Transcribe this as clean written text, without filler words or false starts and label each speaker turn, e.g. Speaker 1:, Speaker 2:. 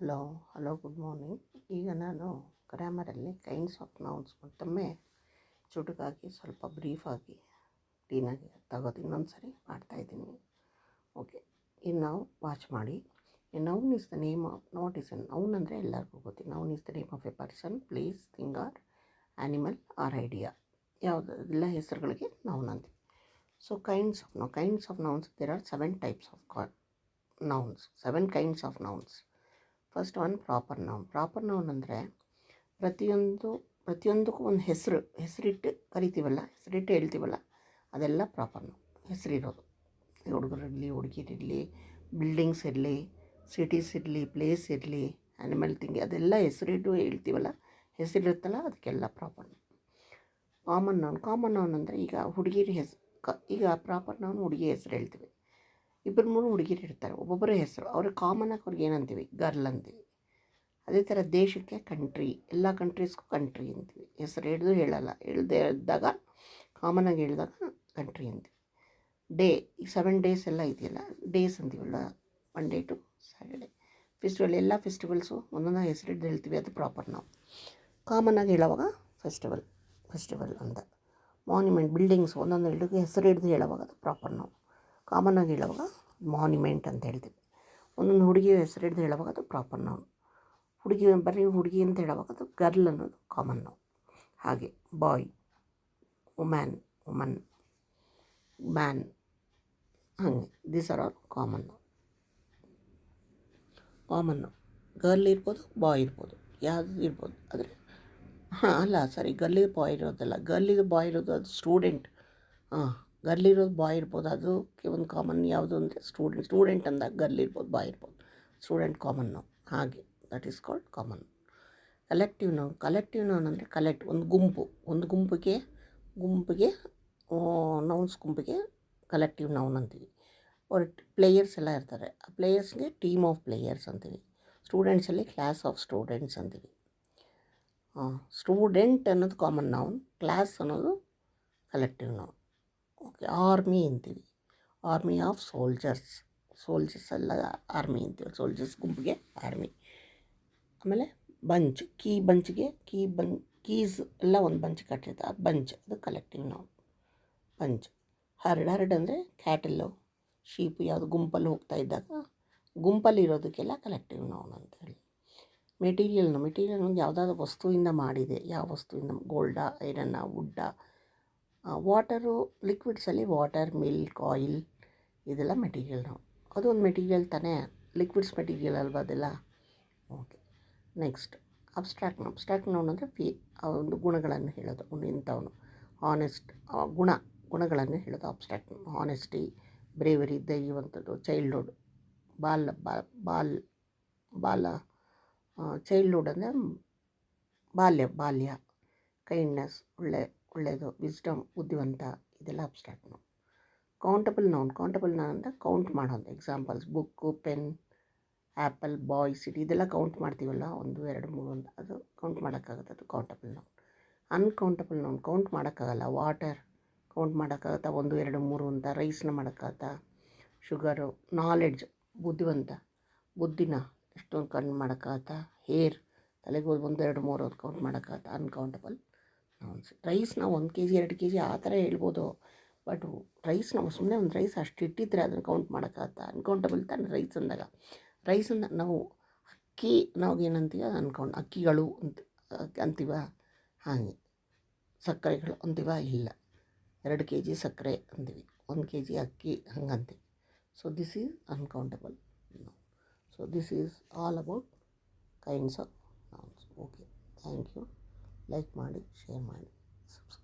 Speaker 1: Hello good morning. ಈಗ ನಾನು ಗ್ರಾಮರಲ್ಲಿ kinds of nouns ಮತ್ತೊಮ್ಮೆ ಚುಟುಕಾಗಿ ಸ್ವಲ್ಪ ಬ್ರೀಫಾಗಿ ಕ್ಲೀನಾಗಿ ತಗೋದು ಇನ್ನೊಂದು ಸರಿ ಮಾಡ್ತಾಯಿದ್ದೀನಿ. ಓಕೆ, ಈ ನಾವು ವಾಚ್ ಮಾಡಿ. A noun is the name of not is a noun ಅಂದರೆ ಎಲ್ಲರಿಗೂ ಗೊತ್ತಿ. Noun is the name of a person, place, thing or animal or idea. ಯಾವುದೆಲ್ಲ ಹೆಸರುಗಳಿಗೆ ನೌನ್ ಅಂತೀವಿ. So kinds of nouns there are 7 types of nouns, 7 kinds of nouns. First one proper noun ಅಂದರೆ ಪ್ರತಿಯೊಂದಕ್ಕೂ ಒಂದು ಹೆಸರಿಟ್ಟು ಕರಿತೀವಲ್ಲ, ಹೆಸರಿಟ್ಟು ಹೇಳ್ತೀವಲ್ಲ, ಅದೆಲ್ಲ ಪ್ರಾಪರ್ ನೌನ್. ಹೆಸರಿರೋದು ಹುಡುಗರಿರಲಿ, ಹುಡುಗಿರಿರಲಿ, ಬಿಲ್ಡಿಂಗ್ಸ್ ಇರಲಿ, ಸಿಟೀಸ್ ಇರಲಿ, ಪ್ಲೇಸ್ ಇರಲಿ, ಆ್ಯನಿಮಲ್ ಥಿಂಗ್, ಅದೆಲ್ಲ ಹೆಸರಿಟ್ಟು ಹೇಳ್ತೀವಲ್ಲ, ಹೆಸರಿರುತ್ತಲ್ಲ, ಅದಕ್ಕೆಲ್ಲ ಪ್ರಾಪರ್ ನೌನ್. ಕಾಮನ್ ನೌನ್ ಅಂದರೆ ಈಗ ಹುಡುಗಿರ ಈಗ ಪ್ರಾಪರ್ ನೌನ್ ಹುಡುಗಿ ಹೆಸರು ಹೇಳ್ತೀವಿ. 2-3 ಹುಡುಗಿರು ಇರ್ತಾರೆ, ಒಬ್ಬೊಬ್ಬರ ಹೆಸರು, ಅವ್ರಿಗೆ ಕಾಮನಾಗಿ ಅವ್ರಿಗೆ ಏನಂತೀವಿ, ಗರ್ಲ್ ಅಂತೀವಿ. ಅದೇ ಥರ ದೇಶಕ್ಕೆ ಕಂಟ್ರಿ, ಎಲ್ಲ ಕಂಟ್ರೀಸ್ಗೂ ಕಂಟ್ರಿ ಅಂತೀವಿ. ಹೆಸರು ಹೇಳಲ್ಲ, ಹೇಳ್ದೇ ಇದ್ದಾಗ ಕಾಮನಾಗಿ ಹೇಳಿದಾಗ ಕಂಟ್ರಿ ಅಂತೀವಿ. ಡೇ, ಈ 7 days ಎಲ್ಲ ಇದೆಯಲ್ಲ, ಡೇಸ್ ಅಂತೀವಲ್ಲ, Monday to Saturday. ಫೆಸ್ಟಿವಲ್, ಎಲ್ಲ ಫೆಸ್ಟಿವಲ್ಸು ಒಂದೊಂದು ಹೆಸರಿದ್ದು ಹೇಳ್ತೀವಿ, ಅದು ಪ್ರಾಪರ್ ನಾವು. ಕಾಮನಾಗಿ ಹೇಳೋವಾಗ ಫೆಸ್ಟಿವಲ್ ಅಂತ. ಮಾನ್ಯುಮೆಂಟ್, ಬಿಲ್ಡಿಂಗ್ಸ್ ಒಂದೊಂದು ಹೆಸರು ಹಿಡಿದು ಹೇಳೋವಾಗ ಅದು ಪ್ರಾಪರ್ ನಾವು. ಕಾಮನಾಗಿ ಹೇಳುವಾಗ ಮಾನ್ಯುಮೆಂಟ್ ಅಂತ ಹೇಳ್ತೀವಿ. ಒಂದೊಂದು ಹುಡುಗಿ ಹೆಸರು ಹಿಡಿದು ಹೇಳುವಾಗ ಅದು ಪ್ರಾಪರ್ ನೌನ್. ಬರೀ ಹುಡುಗಿ ಅಂತ ಹೇಳುವಾಗ ಅದು ಗರ್ಲ್ ಅನ್ನೋದು ಕಾಮನ್ ನೌನ್. ಹಾಗೆ ಬಾಯ್, ವುಮನ್, ಮ್ಯಾನ್, ಹಾಗೆ these are all common noun. Girl ಇರ್ಬೋದು, ಬಾಯ್ ಇರ್ಬೋದು, ಯಾವುದು ಇರ್ಬೋದು. ಆದರೆ ಗರ್ಲಿಗೆ ಬಾಯ್ ಇರೋದಲ್ಲ, ಗರ್ಲಿಗೆ ಬಾಯ್ ಇರೋದು ಅದು ಸ್ಟೂಡೆಂಟ್. ಗರ್ಲಿರೋದು ಬಾಯ್ ಇರ್ಬೋದು, ಅದಕ್ಕೆ ಒಂದು ಕಾಮನ್ ಯಾವುದು ಅಂದರೆ ಸ್ಟೂಡೆಂಟ್ ಅಂದಾಗ ಗರ್ಲ್ ಇರ್ಬೋದು, ಬಾಯ್ ಇರ್ಬೋದು. Student common noun. ಹಾಗೆ that is called common. Collective noun ಅಂದರೆ ಒಂದು ಗುಂಪಿಗೆ ನೌನ್ಸ್ ಗುಂಪಿಗೆ ಕಲೆಕ್ಟಿವ್ ನೌನ್ ಅಂತೀವಿ. ಪ್ಲೇಯರ್ಸ್ ಎಲ್ಲ ಇರ್ತಾರೆ, ಆ ಪ್ಲೇಯರ್ಸ್ಗೆ ಟೀಮ್ ಆಫ್ ಪ್ಲೇಯರ್ಸ್ ಅಂತೀವಿ. ಸ್ಟೂಡೆಂಟ್ಸಲ್ಲಿ ಕ್ಲಾಸ್ ಆಫ್ ಸ್ಟೂಡೆಂಟ್ಸ್ ಅಂತೀವಿ. ಸ್ಟೂಡೆಂಟ್ ಅನ್ನೋದು ಕಾಮನ್ ನೌನ್, ಕ್ಲಾಸ್ ಅನ್ನೋದು ಕಲೆಕ್ಟಿವ್ ನೌನ್. ಓಕೆ, ಆರ್ಮಿ ಅಂತೀವಿ, ಆರ್ಮಿ ಆಫ್ ಸೋಲ್ಜರ್ಸ್ ಎಲ್ಲ ಆರ್ಮಿ ಅಂತೀವಿ. ಸೋಲ್ಜರ್ಸ್ ಗುಂಪಿಗೆ ಆರ್ಮಿ. ಆಮೇಲೆ ಬಂಚ್, ಕೀಸ್ ಎಲ್ಲ ಒಂದು ಬಂಚ್ ಕಟ್ಟಿರ್ತಾರೆ, ಆ ಬಂಚ್ ಅದು ಕಲೆಕ್ಟಿವ್ ನೌನ್. ಬಂಚ್. ಹರ್ಡ್ ಅಂದರೆ ಕ್ಯಾಟಲ್ಲು, ಶೀಪು, ಯಾವುದು ಗುಂಪಲ್ಲಿ ಹೋಗ್ತಾ ಇದ್ದಾಗ ಗುಂಪಲ್ಲಿ ಇರೋದಕ್ಕೆಲ್ಲ ಕಲೆಕ್ಟಿವ್ ನೌನ್ ಅಂತ ಹೇಳಿ. ಮೆಟೀರಿಯಲ್ ಒಂದು ಯಾವುದಾದ್ರು ವಸ್ತುವಿಂದ ಮಾಡಿದೆ, ಯಾವ ವಸ್ತುವಿಂದ, ಗೋಲ್ಡಾ, ಐರನ್ನ, ವುಡ್ಡಾ. ವಾಟರು, ಲಿಕ್ವಿಡ್ಸಲ್ಲಿ ವಾಟರ್, ಮಿಲ್ಕ್, ಆಯಿಲ್, ಇದೆಲ್ಲ ಮೆಟೀರಿಯಲ್ ನೌನ್. ಅದು ಒಂದು ಮೆಟೀರಿಯಲ್ ತಾನೇ, ಲಿಕ್ವಿಡ್ಸ್ ಮೆಟೀರಿಯಲ್ ಅಲ್ವಾ ಅದೆಲ್ಲ. ಓಕೆ, ನೆಕ್ಸ್ಟ್ ಅಬ್ಸ್ಟ್ರಾಕ್ಟ್ ನೌನ್ ಅಂದರೆ ಆ ಒಂದು ಗುಣಗಳನ್ನು ಹೇಳೋದು. ಇಂಥವನು ಆನೆಸ್ಟ್, ಗುಣಗಳನ್ನು ಹೇಳೋದು ಅಬ್ಸ್ಟ್ರಾಕ್ಟ್ ನೌನ್. ಆನೆಸ್ಟಿ, ಬ್ರೇವರಿ, ಧೈರ್ಯವಂಥದ್ದು. ಚೈಲ್ಡ್ಹುಡ್, ಚೈಲ್ಡ್ಹುಡ್ ಅಂದರೆ ಬಾಲ್ಯ. ಕೈಂಡ್ನೆಸ್, ಒಳ್ಳೆಯದು. ವಿಸ್ಡಮ್, ಬುದ್ಧಿವಂತ, ಇದೆಲ್ಲ ಅಬ್ಸ್ಟ್ರಾಕ್ಟ್ ನೌನ್. ಕೌಂಟಬಲ್ ನೌನ್ ಅಂದರೆ ಕೌಂಟ್ ಮಾಡೋದು. Examples book, pen, apple, boy, city, ಇದೆಲ್ಲ ಕೌಂಟ್ ಮಾಡ್ತೀವಲ್ಲ, 1 2 3 ಅಂತ, ಅದು ಕೌಂಟ್ ಮಾಡೋಕ್ಕಾಗುತ್ತೆ, ಅದು countable noun. Uncountable noun, count ಮಾಡೋಕ್ಕಾಗಲ್ಲ. ವಾಟರ್ ಕೌಂಟ್ ಮಾಡೋಕ್ಕಾಗತ್ತಾ 1 2 3 ಅಂತ. ರೈಸ್ನ ಮಾಡೋಕ್ಕಾಗತ್ತಾ, ಶುಗರು. ನಾಲೆಡ್ಜ್, ಬುದ್ಧಿನ ಎಷ್ಟೊಂದು ಕೌಂಟ್ ಮಾಡೋಕ್ಕಾಗತ್ತಾ. ಹೇರ್, ತಲೆಗೆ 1 2 3 ಅಂತ ಕೌಂಟ್ ಮಾಡೋಕ್ಕಾಗತ್ತಾ. Uncountable nouns. ರೈಸ್ನ 1 kg 2 kg ಆ ಥರ ಹೇಳ್ಬೋದು, ಬಟ್ ರೈಸ್ ನಾವು ಸುಮ್ಮನೆ ಒಂದು ರೈಸ್ ಅಷ್ಟು ಇಟ್ಟಿದ್ರೆ ಅದನ್ನು ಕೌಂಟ್ ಮಾಡೋಕ್ಕಾಗತ್ತಾ. ಅನ್ಕೌಂಟಬಲ್ ತಾನೆ ರೈಸ್ ಅಂದಾಗ. ರೈಸನ್ನು ನಾವು ಅಕ್ಕಿ, ನಾವೇನಂತೀವಿ ಅದು ಅಕ್ಕಿಗಳು ಅಂತೀವ. ಹಾಗೆ ಸಕ್ಕರೆಗಳು ಅಂತೀವ, ಇಲ್ಲ. 2 kg ಸಕ್ಕರೆ ಅಂತೀವಿ, 1 kg ಅಕ್ಕಿ, ಹಂಗಂತೀವಿ. So this is uncountable noun. So this is all about kinds of nouns. Okay, thank you. Like ಮಾಡಿ, ಶೇರ್ ಮಾಡಿ, ಸಬ್ಸ್ಕ್ರೈಬ್.